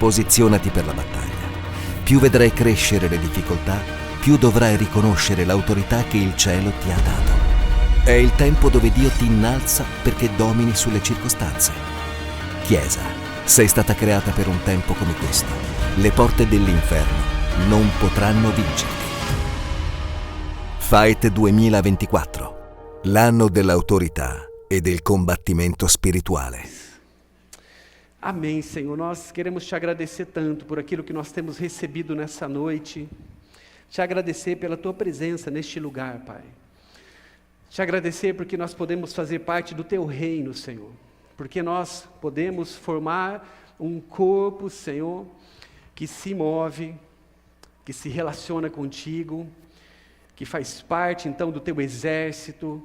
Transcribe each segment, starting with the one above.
Posizionati per la battaglia. Più vedrai crescere le difficoltà, più dovrai riconoscere l'autorità che il cielo ti ha dato. È il tempo dove Dio ti innalza perché domini sulle circostanze. Chiesa, sei stata creata per un tempo come questo. Le porte dell'inferno non potranno vincerti. Fight 2024, l'anno dell'autorità e del combattimento spirituale. Amém, Senhor. Nós queremos te agradecer tanto por aquilo que nós temos recebido nessa noite. Te agradecer pela tua presença neste lugar, Pai. Te agradecer porque nós podemos fazer parte do teu reino, Senhor. Porque nós podemos formar um corpo, Senhor, que se move, que se relaciona contigo, que faz parte, então, do teu exército.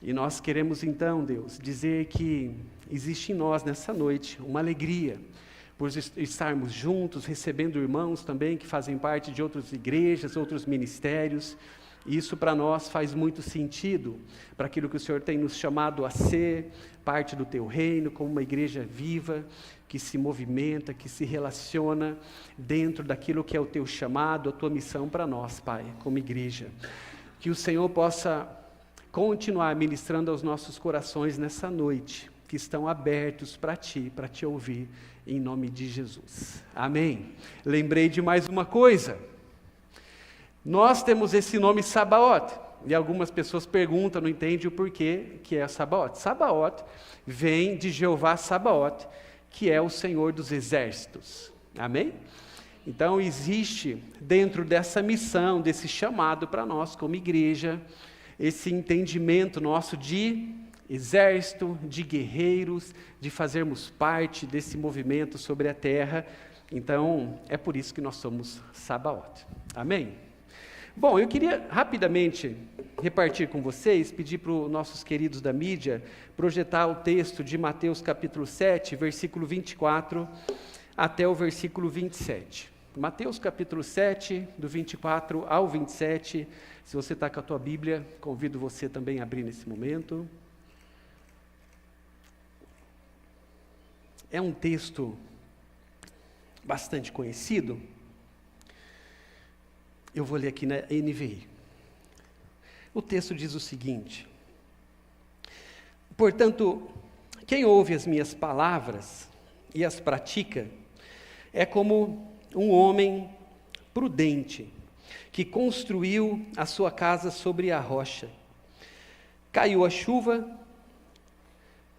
E nós queremos, então, Deus, dizer que existe em nós, nessa noite, uma alegria por estarmos juntos, recebendo irmãos também que fazem parte de outras igrejas, outros ministérios. E isso para nós faz muito sentido, para aquilo que o Senhor tem nos chamado a ser, parte do teu reino, como uma igreja viva, que se movimenta, que se relaciona dentro daquilo que é o teu chamado, a tua missão para nós, Pai, como igreja. Que o Senhor possa continuar ministrando aos nossos corações nessa noite, que estão abertos para te ouvir, em nome de Jesus. Amém. Lembrei de mais uma coisa. Nós temos esse nome Sabaoth, e algumas pessoas perguntam, não entendem o porquê que é Sabaoth. Sabaoth vem de Jeová Sabaoth, que é o Senhor dos exércitos. Amém? Então existe dentro dessa missão, desse chamado para nós como igreja, esse entendimento nosso de exército, de guerreiros, de fazermos parte desse movimento sobre a terra. Então, é por isso que nós somos Sabaoth. Amém? Bom, eu queria rapidamente repartir com vocês, pedir para os nossos queridos da mídia projetar o texto de Mateus capítulo 7, versículo 24 até o versículo 27. Mateus capítulo 7, do 24 ao 27. Se você está com a tua Bíblia, convido você também a abrir nesse momento. É um texto bastante conhecido. Eu vou ler aqui na NVI. O texto diz o seguinte: portanto, quem ouve as minhas palavras e as pratica, é como um homem prudente, que construiu a sua casa sobre a rocha. Caiu a chuva,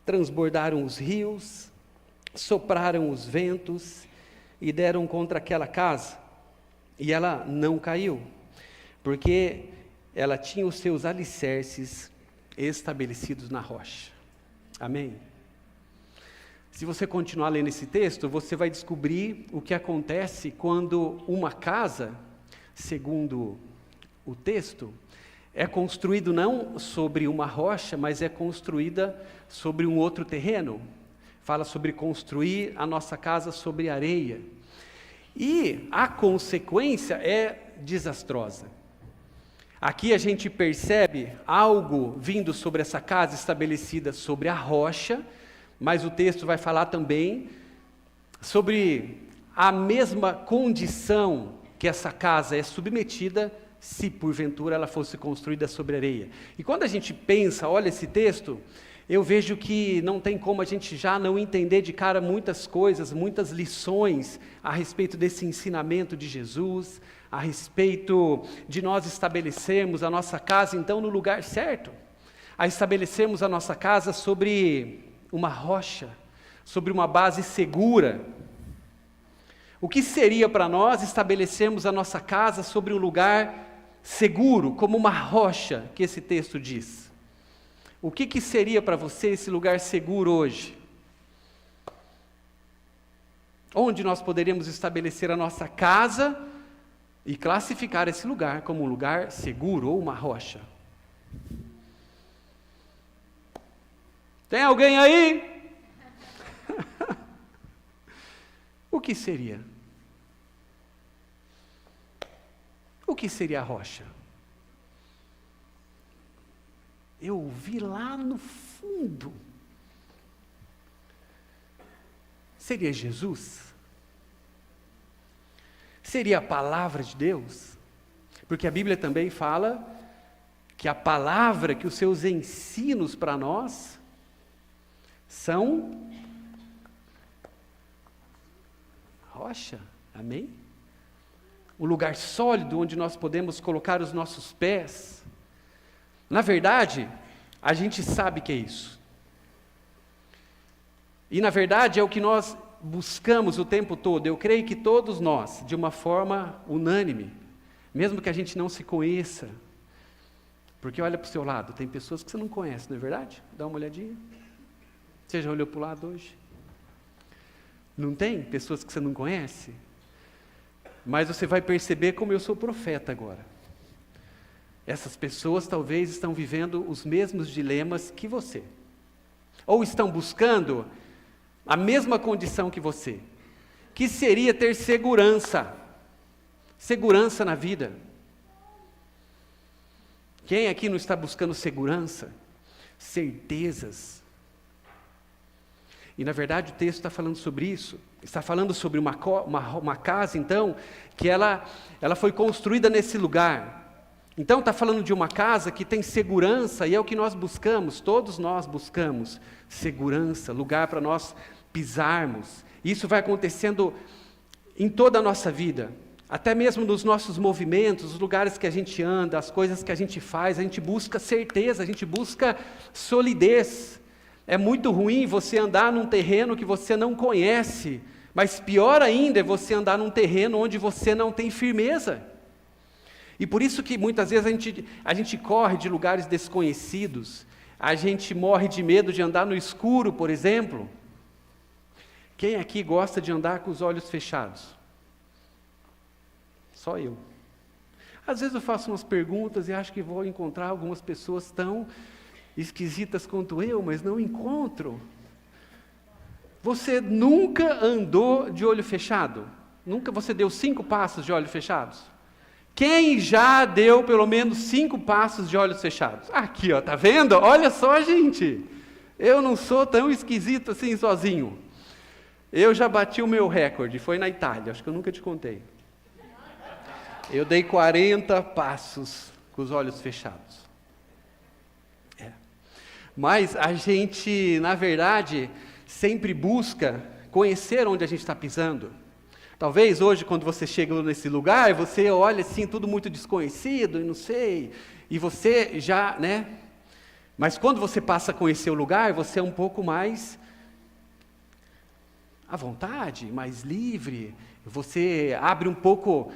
transbordaram os rios, sopraram os ventos e deram contra aquela casa, e ela não caiu, porque ela tinha os seus alicerces estabelecidos na rocha. Amém? Se você continuar lendo esse texto, você vai descobrir o que acontece quando uma casa, segundo o texto, é construído não sobre uma rocha, mas é construída sobre um outro terreno. Fala sobre construir a nossa casa sobre areia. E a consequência é desastrosa. Aqui a gente percebe algo vindo sobre essa casa estabelecida sobre a rocha, mas o texto vai falar também sobre a mesma condição que essa casa é submetida se porventura ela fosse construída sobre areia. E quando a gente pensa, olha esse texto, eu vejo que não tem como a gente já não entender de cara muitas coisas, muitas lições a respeito desse ensinamento de Jesus, a respeito de nós estabelecermos a nossa casa, então, no lugar certo, a estabelecermos a nossa casa sobre uma rocha, sobre uma base segura. O que seria para nós estabelecermos a nossa casa sobre um lugar seguro, como uma rocha, que esse texto diz? O que seria para você esse lugar seguro hoje? Onde nós poderíamos estabelecer a nossa casa e classificar esse lugar como um lugar seguro ou uma rocha? Tem alguém aí? O que seria? O que seria a rocha? Eu ouvi lá no fundo. Seria Jesus? seria a palavra de Deus? Porque a Bíblia também fala que a palavra, que os seus ensinos para nós são rocha, amém? Um lugar sólido onde nós podemos colocar os nossos pés. Na verdade, a gente sabe que é isso. E na verdade é o que nós buscamos o tempo todo. Eu creio que todos nós, de uma forma unânime, mesmo que a gente não se conheça, porque olha para o seu lado, tem pessoas que você não conhece, não é verdade? Dá uma olhadinha. Você já olhou para o lado hoje? Não tem pessoas que você não conhece? Mas você vai perceber como eu sou profeta agora. Essas pessoas talvez estão vivendo os mesmos dilemas que você. Ou estão buscando a mesma condição que você, que seria ter segurança na vida. Quem aqui não está buscando segurança, certezas? E na verdade o texto está falando sobre isso, está falando sobre uma casa então, que ela foi construída nesse lugar. Então está falando de uma casa que tem segurança, e é o que nós buscamos, todos nós buscamos segurança, lugar para nós pisarmos. Isso vai acontecendo em toda a nossa vida, até mesmo nos nossos movimentos, os lugares que a gente anda, as coisas que a gente faz, a gente busca certeza, a gente busca solidez. É muito ruim você andar num terreno que você não conhece, mas pior ainda é você andar num terreno onde você não tem firmeza. E por isso que muitas vezes a gente corre de lugares desconhecidos, a gente morre de medo de andar no escuro, por exemplo. Quem aqui gosta de andar com os olhos fechados? Só eu. Às vezes eu faço umas perguntas e acho que vou encontrar algumas pessoas tão esquisitas quanto eu, mas não encontro. Você nunca andou de olho fechado? Nunca você deu 5 passos de olhos fechados? Quem já deu pelo menos 5 passos de olhos fechados? Aqui, ó, tá vendo? Olha só, gente. Eu não sou tão esquisito assim sozinho. Eu já bati o meu recorde, foi na Itália, acho que eu nunca te contei. Eu dei 40 passos com os olhos fechados. Mas a gente, na verdade, sempre busca conhecer onde a gente está pisando. Talvez hoje, quando você chega nesse lugar, você olha assim, tudo muito desconhecido, e não sei, e você já, né? Mas quando você passa a conhecer o lugar, você é um pouco mais à vontade, mais livre, você abre um pouco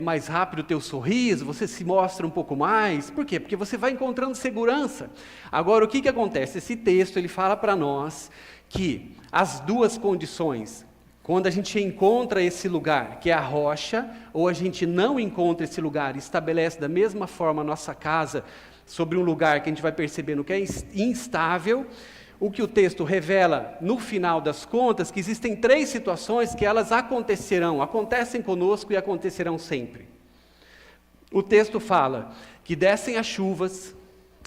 mais rápido o teu sorriso, você se mostra um pouco mais. Por quê? Porque você vai encontrando segurança. Agora, o que acontece? Esse texto, ele fala para nós que as duas condições, quando a gente encontra esse lugar, que é a rocha, ou a gente não encontra esse lugar, estabelece da mesma forma a nossa casa sobre um lugar que a gente vai percebendo que é instável, o que o texto revela, no final das contas, que existem 3 situações que elas acontecem conosco e acontecerão sempre. O texto fala que descem as chuvas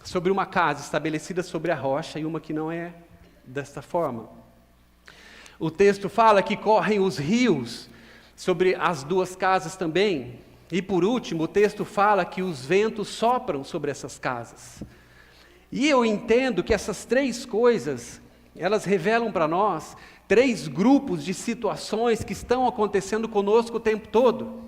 sobre uma casa estabelecida sobre a rocha e uma que não é desta forma. O texto fala que correm os rios sobre as 2 casas também. E por último, o texto fala que os ventos sopram sobre essas casas. E eu entendo que essas 3 coisas, elas revelam para nós 3 grupos de situações que estão acontecendo conosco o tempo todo.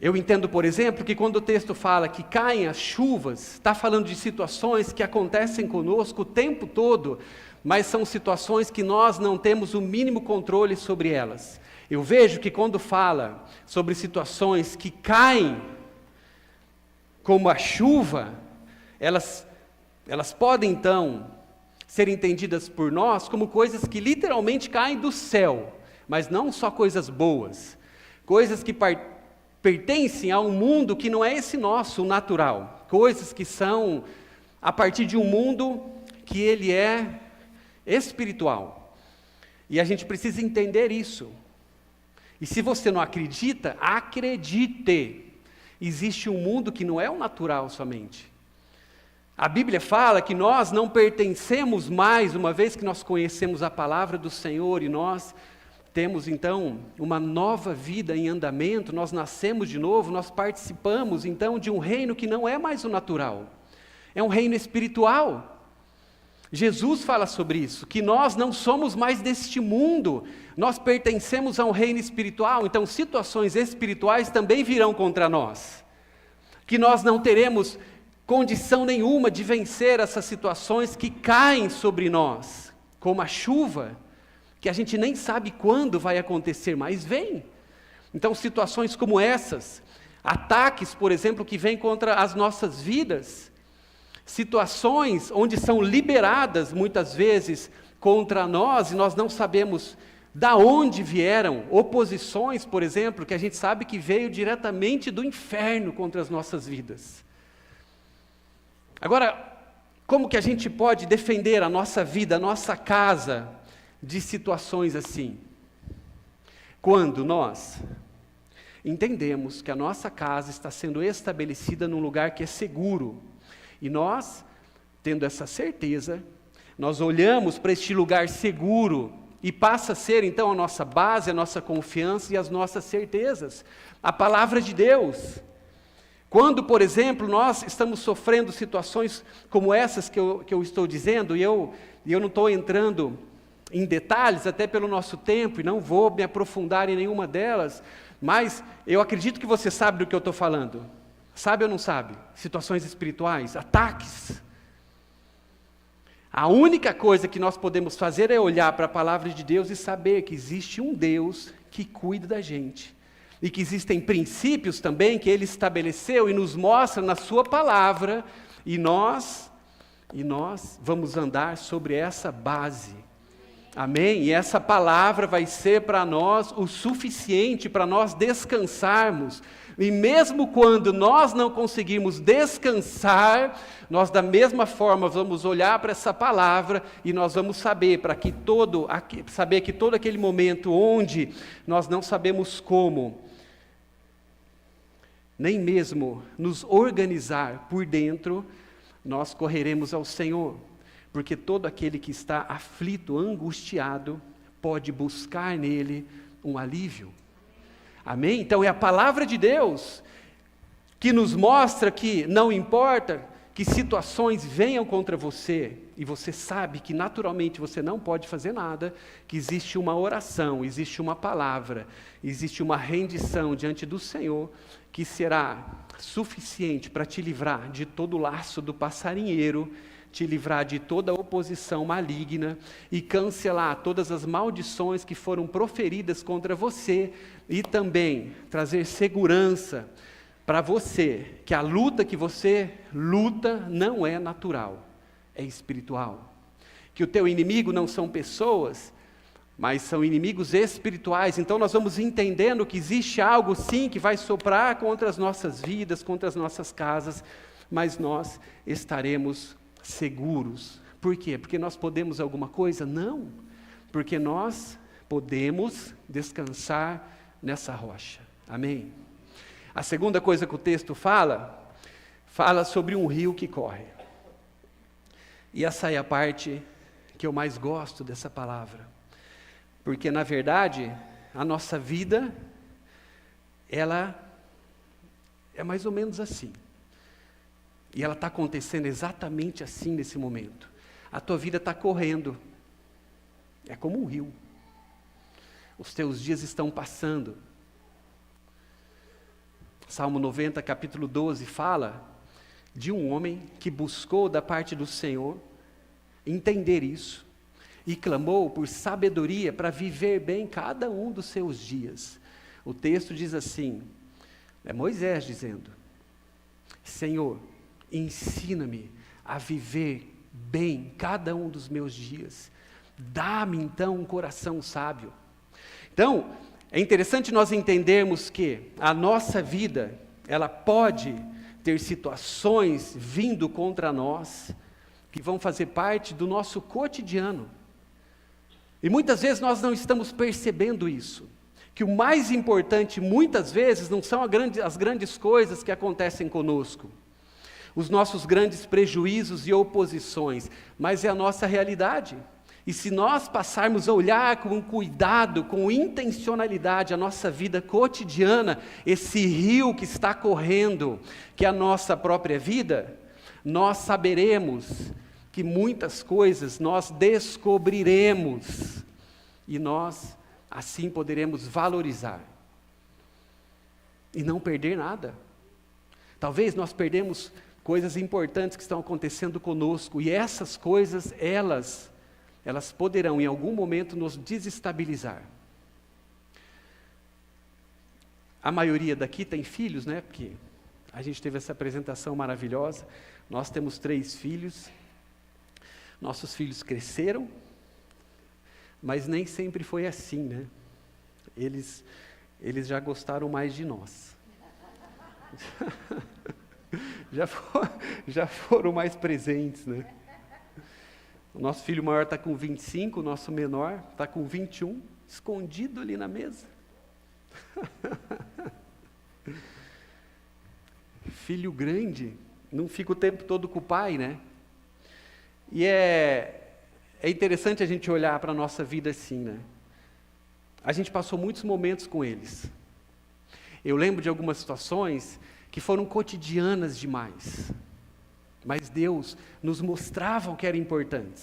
Eu entendo, por exemplo, que quando o texto fala que caem as chuvas, está falando de situações que acontecem conosco o tempo todo, mas são situações que nós não temos o mínimo controle sobre elas. Eu vejo que quando fala sobre situações que caem como a chuva, elas podem, então, ser entendidas por nós como coisas que literalmente caem do céu, mas não só coisas boas, coisas que pertencem a um mundo que não é esse nosso, o natural, coisas que são a partir de um mundo que ele é espiritual. E a gente precisa entender isso. E se você não acredita, acredite. Existe um mundo que não é o natural somente. A Bíblia fala que nós não pertencemos mais, uma vez que nós conhecemos a palavra do Senhor e nós temos então uma nova vida em andamento, nós nascemos de novo, nós participamos então de um reino que não é mais o natural, é um reino espiritual. Jesus fala sobre isso, que nós não somos mais deste mundo, nós pertencemos a um reino espiritual, então situações espirituais também virão contra nós, que nós não teremos condição nenhuma de vencer essas situações que caem sobre nós, como a chuva, que a gente nem sabe quando vai acontecer, mas vem. Então situações como essas, ataques, por exemplo, que vêm contra as nossas vidas, situações onde são liberadas muitas vezes contra nós e nós não sabemos da onde vieram, oposições, por exemplo, que a gente sabe que veio diretamente do inferno contra as nossas vidas. Agora, como que a gente pode defender a nossa vida, a nossa casa de situações assim? Quando nós entendemos que a nossa casa está sendo estabelecida num lugar que é seguro, e nós, tendo essa certeza, nós olhamos para este lugar seguro e passa a ser então a nossa base, a nossa confiança e as nossas certezas, a palavra de Deus. Quando, por exemplo, nós estamos sofrendo situações como essas que eu estou dizendo, e eu não estou entrando em detalhes, até pelo nosso tempo, e não vou me aprofundar em nenhuma delas, mas eu acredito que você sabe do que eu estou falando. Sabe ou não sabe? Situações espirituais, ataques. A única coisa que nós podemos fazer é olhar para a palavra de Deus e saber que existe um Deus que cuida da gente. E que existem princípios também que Ele estabeleceu e nos mostra na Sua palavra. E nós vamos andar sobre essa base. Amém? E essa palavra vai ser para nós o suficiente para nós descansarmos. E mesmo quando nós não conseguirmos descansar, nós da mesma forma vamos olhar para essa palavra e nós vamos saber que todo aquele momento onde nós não sabemos como, nem mesmo nos organizar por dentro, nós correremos ao Senhor. Porque todo aquele que está aflito, angustiado, pode buscar nele um alívio. Amém? Então é a palavra de Deus que nos mostra que não importa que situações venham contra você, e você sabe que naturalmente você não pode fazer nada, que existe uma oração, existe uma palavra, existe uma rendição diante do Senhor, que será suficiente para te livrar de todo o laço do passarinheiro, te livrar de toda a oposição maligna e cancelar todas as maldições que foram proferidas contra você e também trazer segurança para você, que a luta que você luta não é natural, é espiritual. Que o teu inimigo não são pessoas, mas são inimigos espirituais. Então nós vamos entendendo que existe algo sim que vai soprar contra as nossas vidas, contra as nossas casas, mas nós estaremos seguros. Por quê? Porque nós podemos alguma coisa? Não. Porque nós podemos descansar nessa rocha. Amém? A segunda coisa que o texto fala sobre um rio que corre. E essa é a parte que eu mais gosto dessa palavra. Porque, na verdade, a nossa vida, ela é mais ou menos assim. E ela está acontecendo exatamente assim nesse momento. A tua vida está correndo. É como um rio. Os teus dias estão passando. Salmo 90, capítulo 12, fala de um homem que buscou da parte do Senhor entender isso e clamou por sabedoria para viver bem cada um dos seus dias. O texto diz assim, é Moisés dizendo, Senhor, ensina-me a viver bem cada um dos meus dias. Dá-me então um coração sábio. Então, é interessante nós entendermos que a nossa vida, ela pode ter situações vindo contra nós, que vão fazer parte do nosso cotidiano. E muitas vezes nós não estamos percebendo isso. Que o mais importante, muitas vezes, não são as grandes coisas que acontecem conosco, os nossos grandes prejuízos e oposições, mas é a nossa realidade. E se nós passarmos a olhar com cuidado, com intencionalidade a nossa vida cotidiana, esse rio que está correndo, que é a nossa própria vida, nós saberemos que muitas coisas nós descobriremos e nós assim poderemos valorizar e não perder nada. Talvez nós perdemos coisas importantes que estão acontecendo conosco e essas coisas, elas poderão em algum momento nos desestabilizar. A maioria daqui tem filhos, né? Porque a gente teve essa apresentação maravilhosa. Nós temos 3 filhos. Nossos filhos cresceram, mas nem sempre foi assim, né? Eles já gostaram mais de nós. Já foram mais presentes, né? O nosso filho maior está com 25, o nosso menor está com 21, escondido ali na mesa. Filho grande não fica o tempo todo com o pai, né? E é interessante a gente olhar para a nossa vida assim, né? A gente passou muitos momentos com eles. Eu lembro de algumas situações que foram cotidianas demais. Mas Deus nos mostrava o que era importante.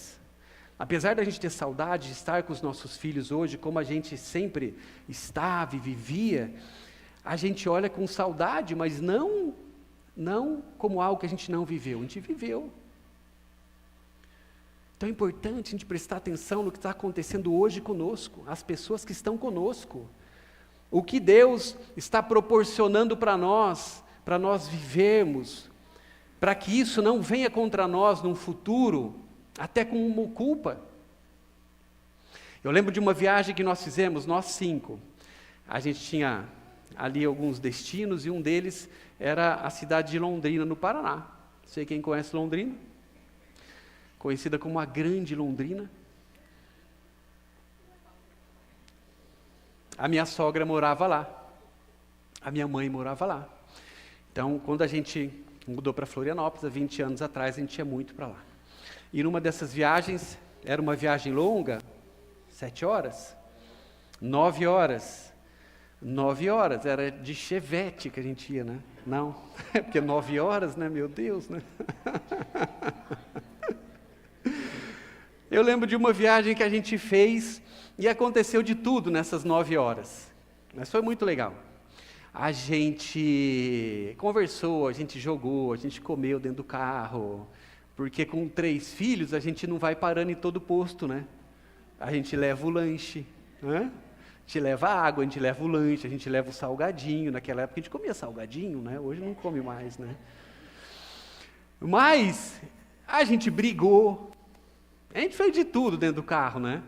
Apesar da gente ter saudade de estar com os nossos filhos hoje, como a gente sempre estava e vivia, a gente olha com saudade, mas não como algo que a gente não viveu. A gente viveu. Então é importante a gente prestar atenção no que está acontecendo hoje conosco, as pessoas que estão conosco. O que Deus está proporcionando para nós vivermos, para que isso não venha contra nós num futuro, até com uma culpa. Eu lembro de uma viagem que nós fizemos, nós 5. A gente tinha ali alguns destinos e um deles era a cidade de Londrina, no Paraná. Não sei quem conhece Londrina, conhecida como a Grande Londrina. A minha sogra morava lá, a minha mãe morava lá. Então, quando a gente mudou para Florianópolis, há 20 anos atrás, a gente ia muito para lá. E numa dessas viagens, era uma viagem longa, 7 horas, 9 horas, 9 horas, era de Chevette que a gente ia, né? Não, é porque 9 horas, né? Meu Deus, né? Eu lembro de uma viagem que a gente fez e aconteceu de tudo nessas 9 horas, mas foi muito legal. A gente conversou, a gente jogou, a gente comeu dentro do carro, porque com 3 filhos a gente não vai parando em todo posto, né? A gente leva o lanche, né? A gente leva a água, a gente leva o lanche, a gente leva o salgadinho. Naquela época a gente comia salgadinho, né? Hoje não come mais, né? Mas a gente brigou, a gente fez de tudo dentro do carro, né?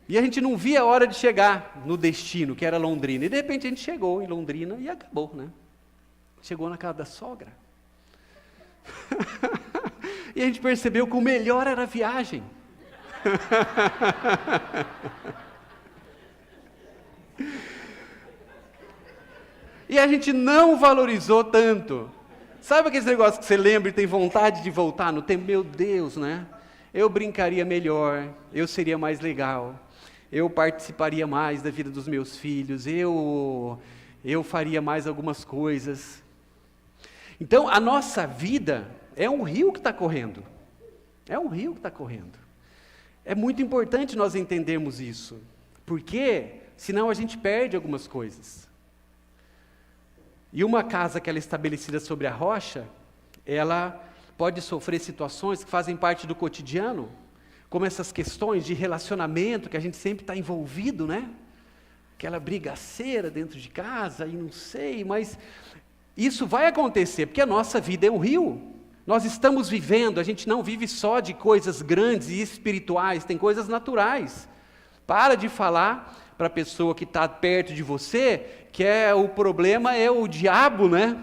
E a gente não via a hora de chegar no destino, que era Londrina. E de repente a gente chegou em Londrina e acabou, né? Chegou na casa da sogra. E a gente percebeu que o melhor era a viagem. E a gente não valorizou tanto. Sabe aqueles negócios que você lembra e tem vontade de voltar no tempo? Meu Deus, né? Eu brincaria melhor, eu seria mais legal, eu participaria mais da vida dos meus filhos, eu faria mais algumas coisas. Então, a nossa vida é um rio que está correndo. É um rio que está correndo. É muito importante nós entendermos isso, porque senão a gente perde algumas coisas. E uma casa que ela é estabelecida sobre a rocha, ela pode sofrer situações que fazem parte do cotidiano, como essas questões de relacionamento, que a gente sempre está envolvido, né? Aquela brigaceira dentro de casa, e não sei, mas isso vai acontecer, porque a nossa vida é um rio. Nós estamos vivendo, a gente não vive só de coisas grandes e espirituais, tem coisas naturais. Para de falar para a pessoa que está perto de você, que o problema é o diabo, né?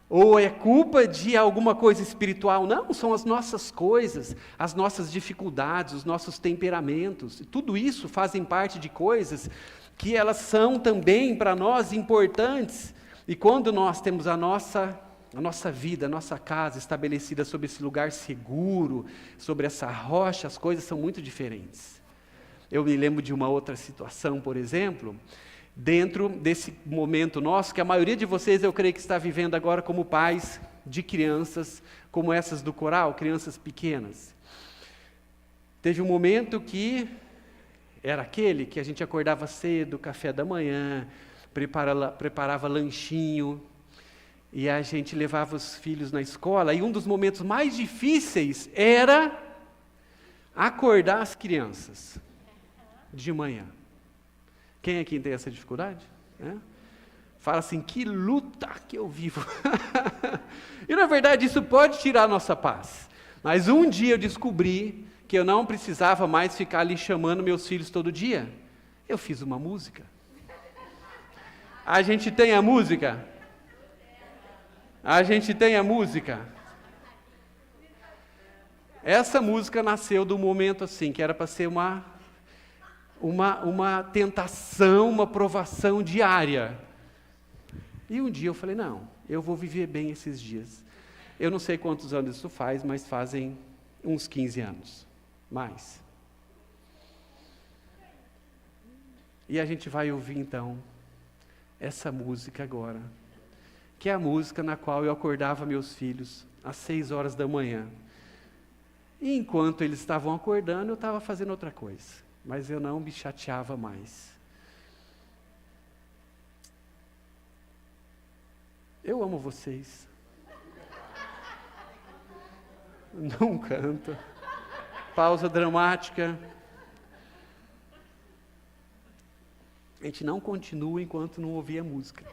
Ou é culpa de alguma coisa espiritual. Não, são as nossas coisas, as nossas dificuldades, os nossos temperamentos. Tudo isso fazem parte de coisas que elas são também para nós importantes. E quando nós temos a nossa a nossa vida, a nossa casa estabelecida sobre esse lugar seguro, sobre essa rocha, as coisas são muito diferentes. Eu me lembro de uma outra situação, por exemplo, dentro desse momento nosso, que a maioria de vocês eu creio que está vivendo agora como pais de crianças, como essas do coral, crianças pequenas. Teve um momento que era aquele que a gente acordava cedo, café da manhã, preparava lanchinho, e a gente levava os filhos na escola, e um dos momentos mais difíceis era acordar as crianças de manhã. Quem aqui tem essa dificuldade? Fala assim, que luta que eu vivo. E na verdade isso pode tirar a nossa paz. Mas um dia eu descobri que eu não precisava mais ficar ali chamando meus filhos todo dia. Eu fiz uma música. A gente tem a música? A gente tem a música? Essa música nasceu do momento assim, que era para ser uma tentação, uma provação diária. E um dia eu falei, não, eu vou viver bem esses dias. Eu não sei quantos anos isso faz, mas fazem uns 15 anos. Mais. E a gente vai ouvir então essa música agora, que é a música na qual eu acordava meus filhos às 6 horas da manhã. E enquanto eles estavam acordando, eu estava fazendo outra coisa, mas eu não me chateava mais. Eu amo vocês. Não canto. Pausa dramática. A gente não continua enquanto não ouvir a música.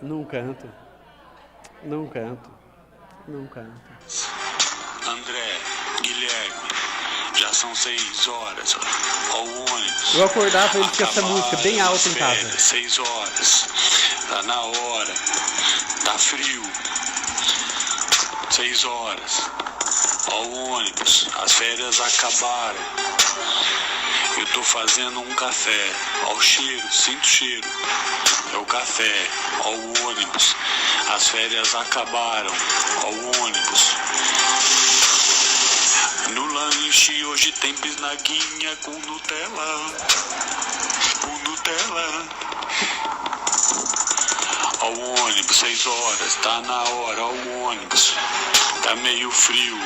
Não canto. Não canto. Não canto. André, Guilherme, já são 6 horas, ó, o ônibus. Eu acordava ele com essa música bem alta em casa. 6 horas, tá na hora, tá frio. 6 horas, ó o ônibus, as férias acabaram. Eu tô fazendo um café, ó o cheiro, sinto o cheiro. É o café, ó o ônibus, as férias acabaram, ó o ônibus. No lanche hoje tem bisnaguinha com Nutella, com Nutella. Ó o ônibus, 6 horas, tá na hora, ó o ônibus. Tá meio frio,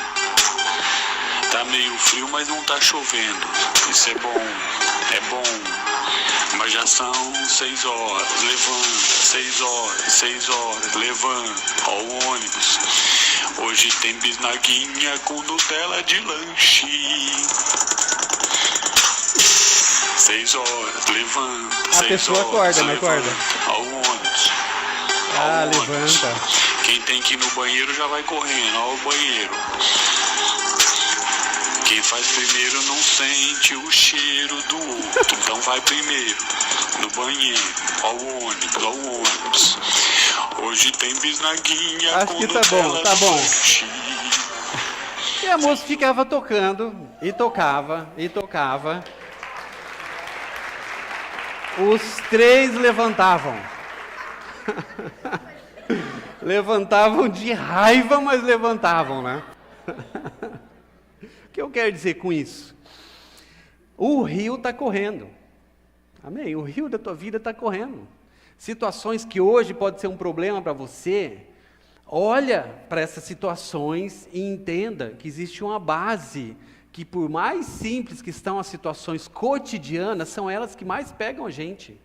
mas não tá chovendo. Isso é bom. Mas já são 6 horas, levanta, 6 horas, levanta, ó o ônibus. Hoje tem bisnaguinha com Nutella de lanche. 6 horas, levanta, A pessoa acorda, não acorda? Ó o ônibus. Levanta. Quem tem que ir no banheiro já vai correndo, ó o banheiro. Quem faz primeiro não sente o cheiro do outro, então vai primeiro no banheiro, ó o ônibus. Hoje tem bisnaguinha. Acho que tá bom. E a música ficava tocando, e tocava. Os 3 levantavam. Levantavam de raiva, mas levantavam, né? O que eu quero dizer com isso? O rio está correndo. Amém? O rio da tua vida está correndo. Situações que hoje pode ser um problema para você, olha para essas situações e entenda que existe uma base, que por mais simples que estão as situações cotidianas, são elas que mais pegam a gente.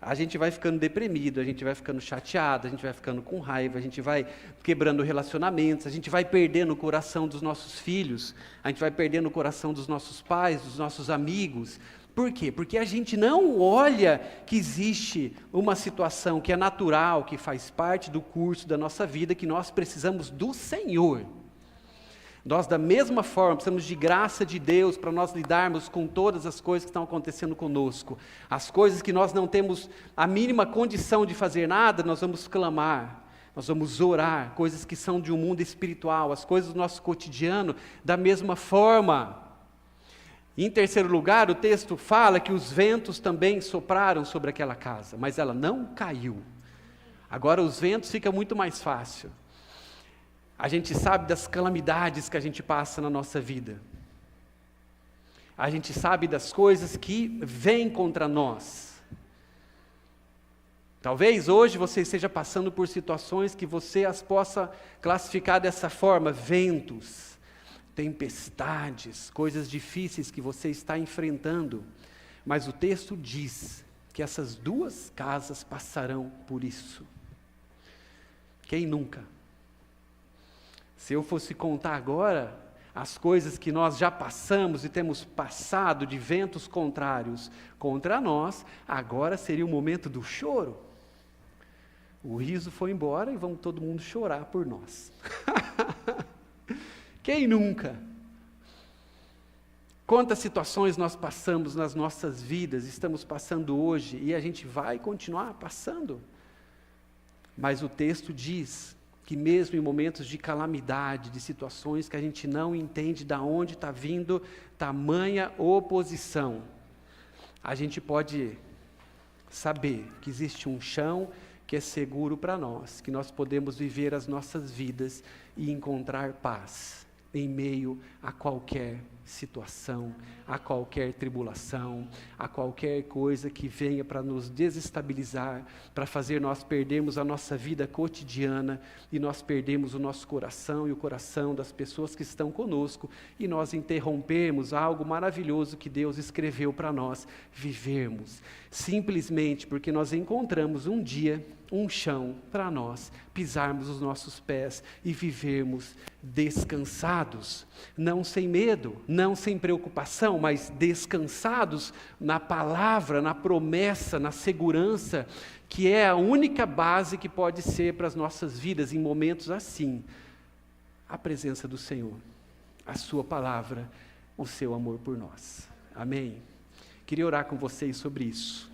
A gente vai ficando deprimido, a gente vai ficando chateado, a gente vai ficando com raiva, a gente vai quebrando relacionamentos, a gente vai perdendo o coração dos nossos filhos, a gente vai perdendo o coração dos nossos pais, dos nossos amigos. Por quê? Porque a gente não olha que existe uma situação que é natural, que faz parte do curso da nossa vida, que nós precisamos do Senhor. Nós, da mesma forma, precisamos de graça de Deus para nós lidarmos com todas as coisas que estão acontecendo conosco. As coisas que nós não temos a mínima condição de fazer nada, nós vamos clamar, nós vamos orar, coisas que são de um mundo espiritual, as coisas do nosso cotidiano, da mesma forma. Em terceiro lugar, o texto fala que os ventos também sopraram sobre aquela casa, mas ela não caiu. Agora os ventos fica muito mais fácil. A gente sabe das calamidades que a gente passa na nossa vida. A gente sabe das coisas que vêm contra nós. Talvez hoje você esteja passando por situações que você as possa classificar dessa forma: ventos, tempestades, coisas difíceis que você está enfrentando. Mas o texto diz que essas duas casas passarão por isso. Quem nunca? Se eu fosse contar agora as coisas que nós já passamos e temos passado de ventos contrários contra nós, agora seria o momento do choro. O riso foi embora e vamos todo mundo chorar por nós. Quem nunca? Quantas situações nós passamos nas nossas vidas, estamos passando hoje e a gente vai continuar passando. Mas o texto diz que mesmo em momentos de calamidade, de situações que a gente não entende de onde está vindo tamanha oposição, a gente pode saber que existe um chão que é seguro para nós, que nós podemos viver as nossas vidas e encontrar paz em meio a qualquer situação, a qualquer tribulação, a qualquer coisa que venha para nos desestabilizar, para fazer nós perdermos a nossa vida cotidiana e nós perdemos o nosso coração e o coração das pessoas que estão conosco e nós interrompemos algo maravilhoso que Deus escreveu para nós vivermos, simplesmente porque nós encontramos um dia um chão para nós pisarmos os nossos pés e vivermos descansados, não sem medo, não sem preocupação, mas descansados na palavra, na promessa, na segurança, que é a única base que pode ser para as nossas vidas em momentos assim, a presença do Senhor, a sua palavra, o seu amor por nós. Amém? Queria orar com vocês sobre isso.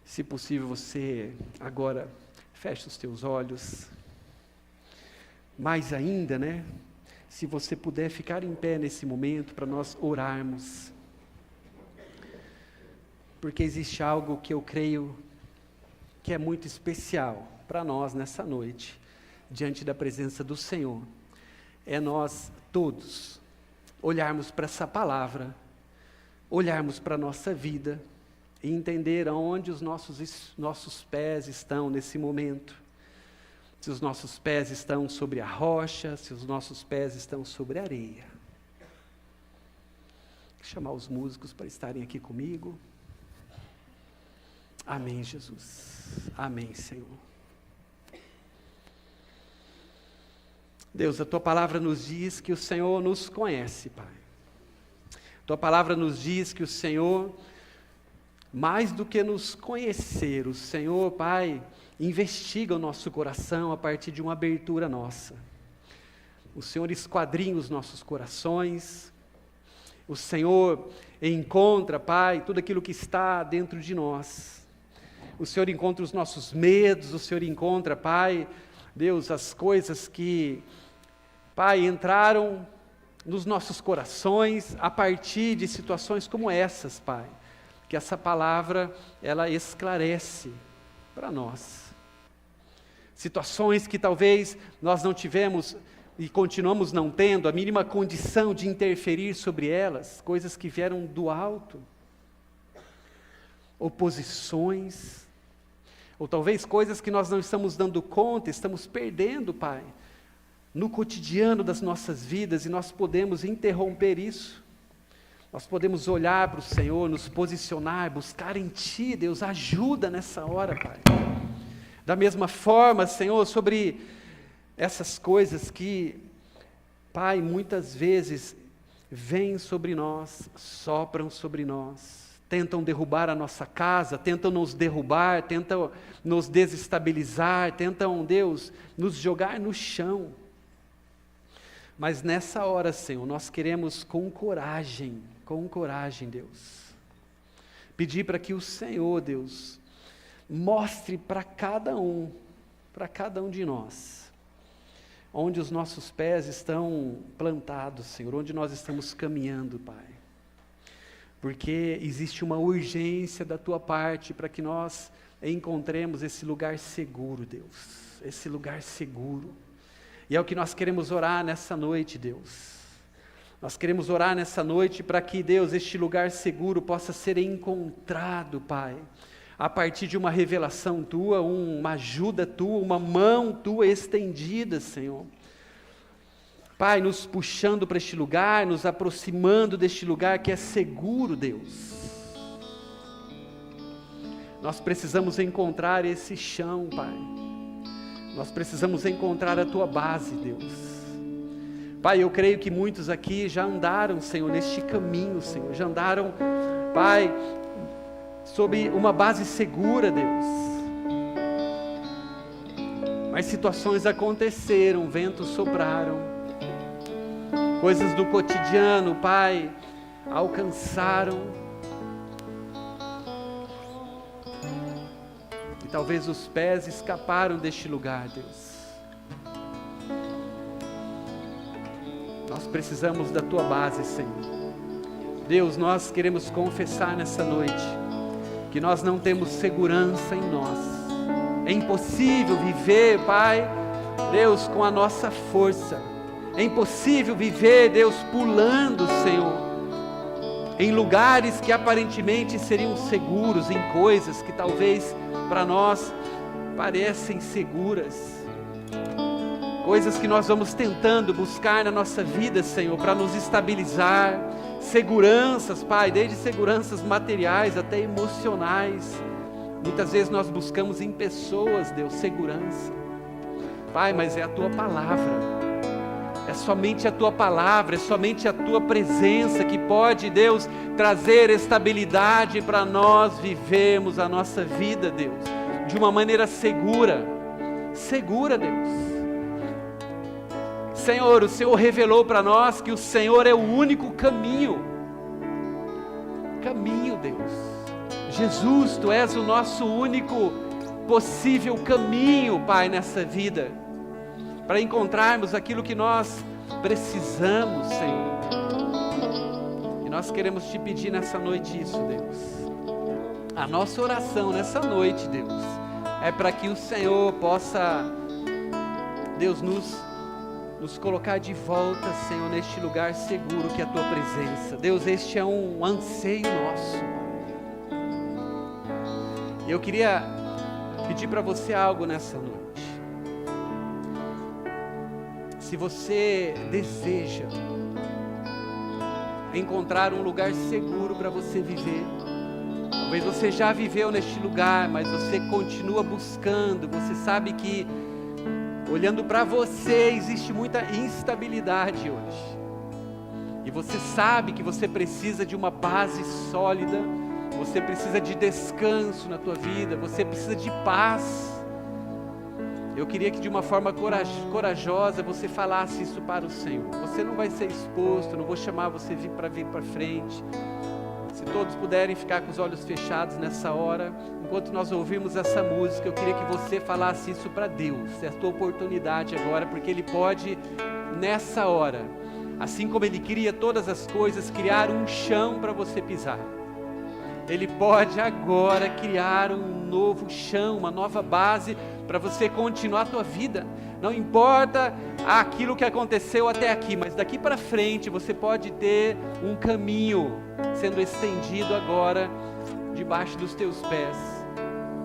Se possível, você agora feche os teus olhos. Mais ainda, né? Se você puder ficar em pé nesse momento para nós orarmos. Porque existe algo que eu creio que é muito especial para nós nessa noite, diante da presença do Senhor. É nós todos olharmos para essa palavra, olharmos para a nossa vida, e entender aonde os nossos pés estão nesse momento. Se os nossos pés estão sobre a rocha, se os nossos pés estão sobre a areia. Vou chamar os músicos para estarem aqui comigo. Amém, Jesus. Amém, Senhor. Deus, a Tua palavra nos diz que o Senhor nos conhece, Pai. A Tua palavra nos diz que o Senhor, mais do que nos conhecer, o Senhor, Pai, investiga o nosso coração a partir de uma abertura nossa. O Senhor esquadrinha os nossos corações. O Senhor encontra, Pai, tudo aquilo que está dentro de nós. O Senhor encontra os nossos medos, o Senhor encontra, Pai, Deus, as coisas que, Pai, entraram nos nossos corações a partir de situações como essas, Pai. Que essa palavra, ela esclarece para nós. Situações que talvez nós não tivemos e continuamos não tendo a mínima condição de interferir sobre elas, coisas que vieram do alto, oposições, ou talvez coisas que nós não estamos dando conta, estamos perdendo, Pai, no cotidiano das nossas vidas, e nós podemos interromper isso. Nós podemos olhar para o Senhor, nos posicionar, buscar em Ti, Deus, ajuda nessa hora, Pai. Da mesma forma, Senhor, sobre essas coisas que, Pai, muitas vezes vêm sobre nós, sopram sobre nós, tentam derrubar a nossa casa, tentam nos derrubar, tentam nos desestabilizar, tentam, Deus, nos jogar no chão. Mas nessa hora, Senhor, nós queremos com coragem, Deus, pedir para que o Senhor, Deus, mostre para cada um de nós, onde os nossos pés estão plantados, Senhor, onde nós estamos caminhando, Pai. porque existe uma urgência da tua parte para que nós encontremos esse lugar seguro, Deus, esse lugar seguro. E é o que nós queremos orar nessa noite, Deus. Nós queremos orar nessa noite para que, Deus, este lugar seguro possa ser encontrado, Pai, a partir de uma revelação tua, uma ajuda tua, uma mão tua estendida, Senhor. Pai, nos puxando para este lugar, nos aproximando deste lugar que é seguro, Deus. Nós precisamos encontrar esse chão, Pai. Nós precisamos encontrar a tua base, Deus. Pai, eu creio que muitos aqui já andaram, Senhor, neste caminho, Senhor. Já andaram, Pai, sob uma base segura, Deus. Mas situações aconteceram, ventos sopraram. Coisas do cotidiano, Pai, alcançaram. Talvez os pés escaparam deste lugar, Deus. Nós precisamos da tua base, Senhor. Deus, nós queremos confessar nessa noite que nós não temos segurança em nós. É impossível viver, Pai, Deus, com a nossa força. É impossível viver, Deus, pulando, Senhor, em lugares que aparentemente seriam seguros, em coisas que talvez para nós parecem seguras, coisas que nós vamos tentando buscar na nossa vida, Senhor, para nos estabilizar, seguranças, Pai, desde seguranças materiais até emocionais. Muitas vezes nós buscamos em pessoas, Deus, segurança, Pai, mas é a tua palavra. É somente a tua palavra, é somente a tua presença que pode, Deus, trazer estabilidade para nós vivermos a nossa vida, Deus, de uma maneira segura, Deus. Senhor, o Senhor revelou para nós que o Senhor é o único caminho, Deus. Jesus, Tu és o nosso único possível caminho, Pai, nessa vida, para encontrarmos aquilo que nós precisamos, Senhor. E nós queremos Te pedir nessa noite isso, Deus. A nossa oração nessa noite, Deus, é para que o Senhor possa, Deus, nos colocar de volta, Senhor, neste lugar seguro que é a Tua presença. Deus, este é um anseio nosso. E eu queria pedir para você algo nessa noite. Se você deseja encontrar um lugar seguro para você viver, talvez você já viveu neste lugar, mas você continua buscando, você sabe que olhando para você existe muita instabilidade hoje, e você sabe que você precisa de uma base sólida, você precisa de descanso na tua vida, você precisa de paz. Eu queria que de uma forma corajosa você falasse isso para o Senhor. Você não vai ser exposto, não vou chamar você para vir para frente. Se todos puderem ficar com os olhos fechados nessa hora, enquanto nós ouvirmos essa música, eu queria que você falasse isso para Deus. É a tua oportunidade agora, porque Ele pode, nessa hora, assim como Ele cria todas as coisas, criar um chão para você pisar. Ele pode agora criar um novo chão, uma nova base para você continuar a tua vida. Não importa aquilo que aconteceu até aqui, mas daqui para frente você pode ter um caminho sendo estendido agora debaixo dos teus pés,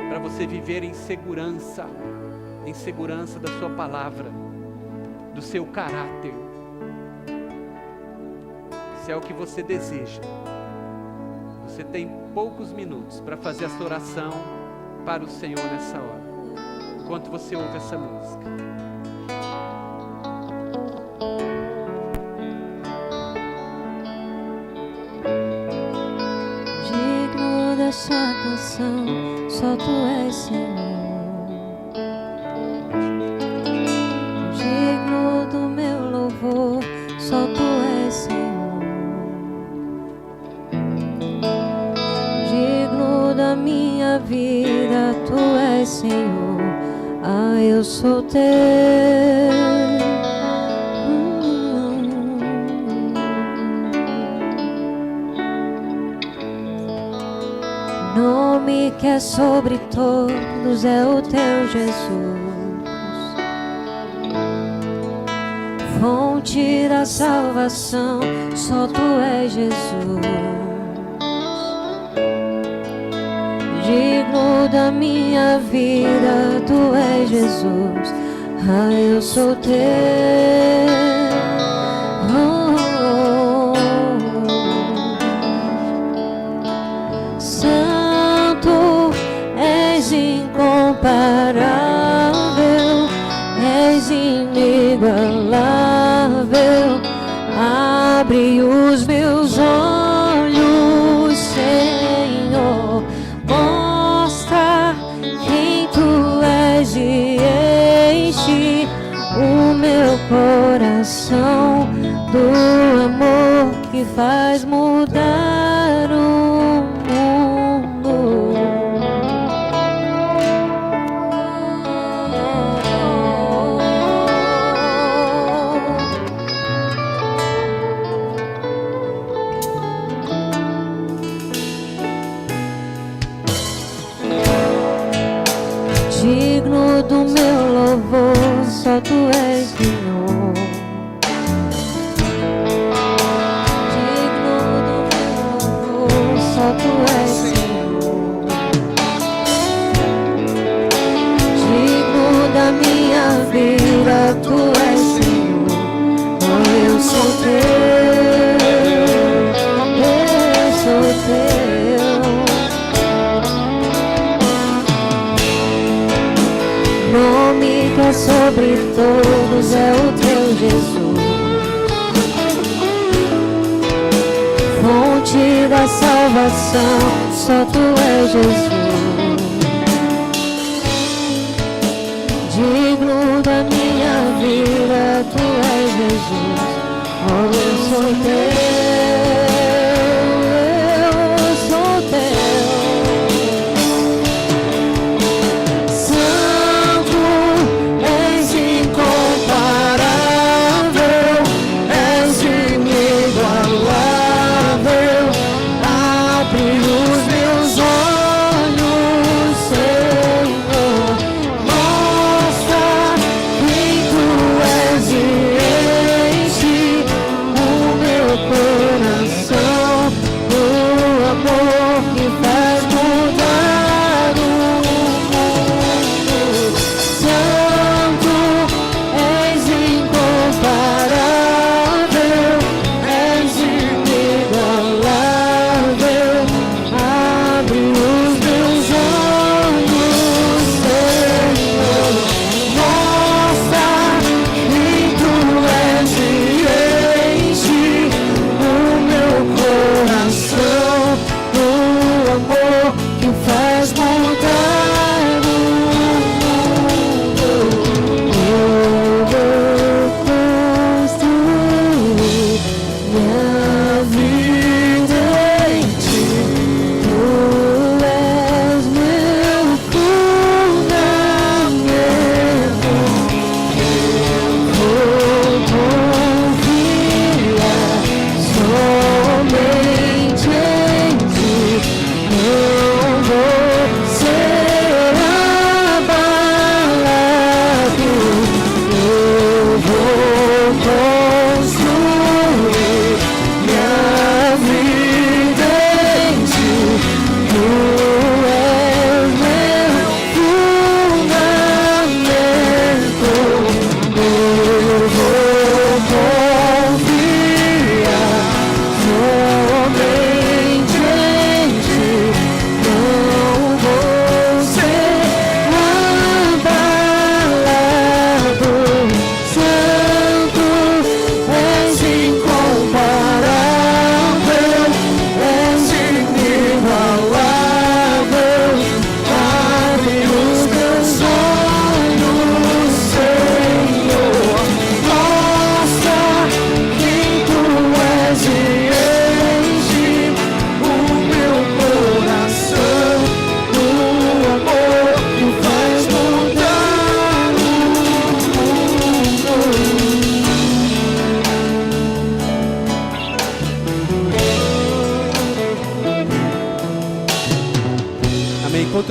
para você viver em segurança da sua palavra, do seu caráter. Se é o que você deseja, você tem poucos minutos para fazer essa oração para o Senhor nessa hora, enquanto você ouve essa música. Digno dessa canção, só Tu és, Senhor. Digno do meu louvor, só Tu és, Senhor. Da minha vida, Tu és, Senhor. Ah, eu sou Teu. que é sobre todos é o teu Jesus. Fonte da salvação, só tu és Jesus. Digno da minha vida, tu és Jesus. Ah, eu sou teu. Santo, és incomparável, és inigualável. Abre os meus olhos, Senhor, mostra quem tu és e enche o meu coração do amor que faz mudar o mundo. Digno do meu louvor, só tu és Senhor. Digno do meu louvor, só tu és Senhor. Digno da minha vida, tu és Senhor. Oh, eu sou teu, eu sou teu. Nome que é sobre todos é o teu Jesus. Fonte da salvação, só tu és Jesus. Digno da minha vida, tu és Jesus. Oh, eu sou teu, eu sou teu. Coração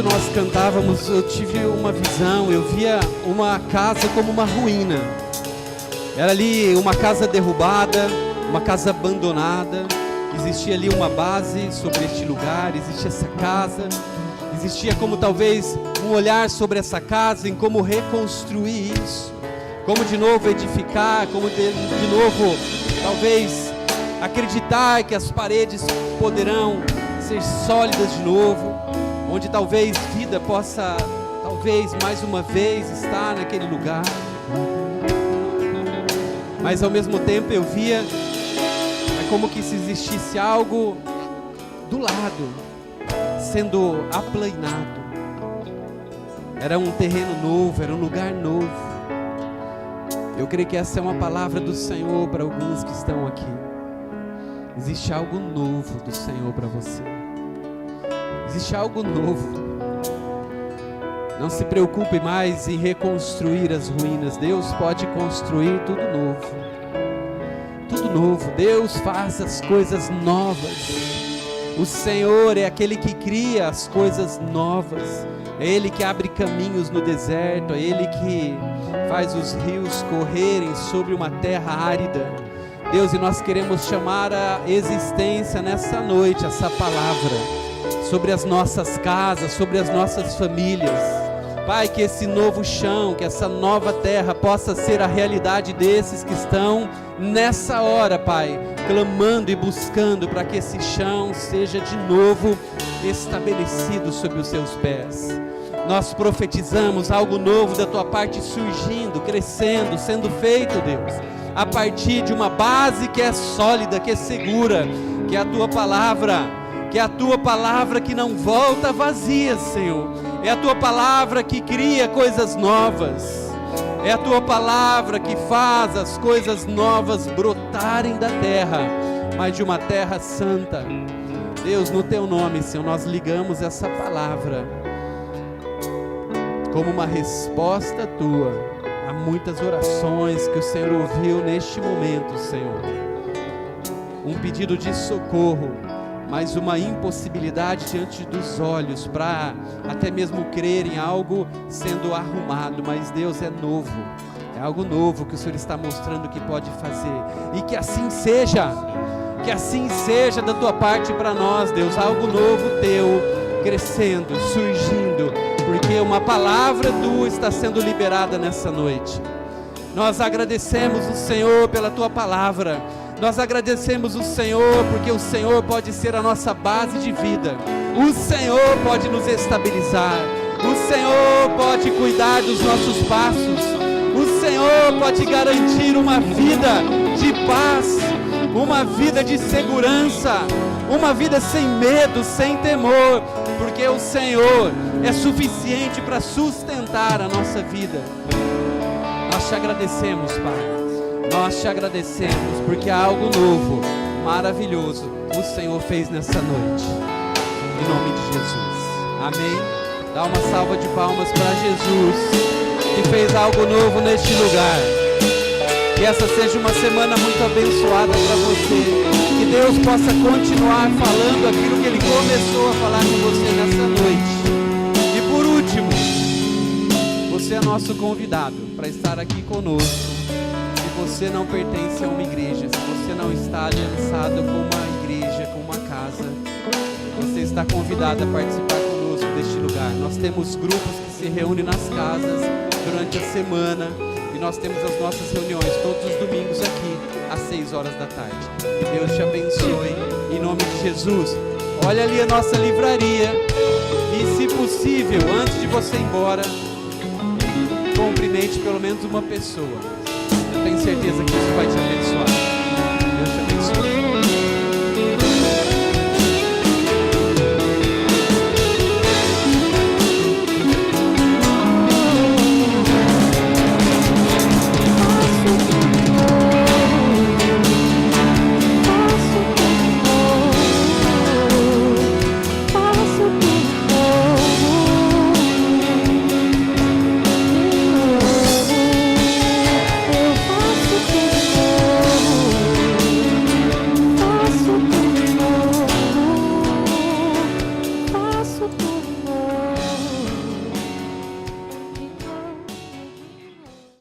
nós cantávamos, eu tive uma visão, eu via uma casa como uma ruína. Era ali uma casa derrubada, uma casa abandonada. Existia ali uma base sobre este lugar, existia essa casa. Existia como talvez um olhar sobre essa casa, em como reconstruir isso. Como de novo edificar, como de novo talvez acreditar que as paredes poderão ser sólidas de novo. Onde talvez vida possa, talvez mais uma vez estar naquele lugar. Mas ao mesmo tempo eu via, é como que se existisse algo do lado, sendo aplainado. Era um terreno novo, era um lugar novo. Eu creio que essa é uma palavra do Senhor para alguns que estão aqui. Existe algo novo do Senhor para você. Existe algo novo. Não se preocupe mais em reconstruir as ruínas. Deus pode construir tudo novo. Tudo novo. Deus faz as coisas novas. O Senhor é aquele que cria as coisas novas. É Ele que abre caminhos no deserto. É Ele que faz os rios correrem sobre uma terra árida. Deus, e nós queremos chamar a existência nessa noite essa palavra sobre as nossas casas, sobre as nossas famílias. Pai, que esse novo chão, que essa nova terra possa ser a realidade desses que estão nessa hora, Pai, clamando e buscando para que esse chão seja de novo estabelecido sob os seus pés. Nós profetizamos algo novo da Tua parte surgindo, crescendo, sendo feito, Deus, a partir de uma base que é sólida, que é segura, que é a Tua palavra. Que é a Tua palavra que não volta vazia, Senhor. É a Tua palavra que cria coisas novas. É a Tua palavra que faz as coisas novas brotarem da terra, mas de uma terra santa. Deus, no Teu nome, Senhor, nós ligamos essa palavra como uma resposta Tua a muitas orações que o Senhor ouviu neste momento, Senhor. Um pedido de socorro, mas uma impossibilidade diante dos olhos para até mesmo crer em algo sendo arrumado. Mas Deus, é novo, é algo novo que o Senhor está mostrando que pode fazer, e que assim seja da Tua parte para nós, Deus, algo novo Teu crescendo, surgindo, porque uma palavra Tua está sendo liberada nessa noite. Nós agradecemos o Senhor pela Tua palavra. Nós agradecemos o Senhor porque o Senhor pode ser a nossa base de vida. O Senhor pode nos estabilizar. O Senhor pode cuidar dos nossos passos. O Senhor pode garantir uma vida de paz, uma vida de segurança, uma vida sem medo, sem temor, porque o Senhor é suficiente para sustentar a nossa vida. Nós te agradecemos, Pai. Nós te agradecemos porque há algo novo, maravilhoso, o Senhor fez nessa noite. Em nome de Jesus. Amém. Dá uma salva de palmas para Jesus, que fez algo novo neste lugar. Que essa seja uma semana muito abençoada para você. Que Deus possa continuar falando aquilo que Ele começou a falar com você nessa noite. E por último, você é nosso convidado para estar aqui conosco. Você não pertence a uma igreja, se você não está aliançado com uma igreja, com uma casa, você está convidado a participar conosco deste lugar. Nós temos grupos que se reúnem nas casas durante a semana, e nós temos as nossas reuniões todos os domingos aqui, às 6 horas da tarde. Que Deus te abençoe, em nome de Jesus. Olha ali a nossa livraria, e se possível, antes de você ir embora, cumprimente pelo menos uma pessoa. Eu tenho certeza que isso vai te abençoar.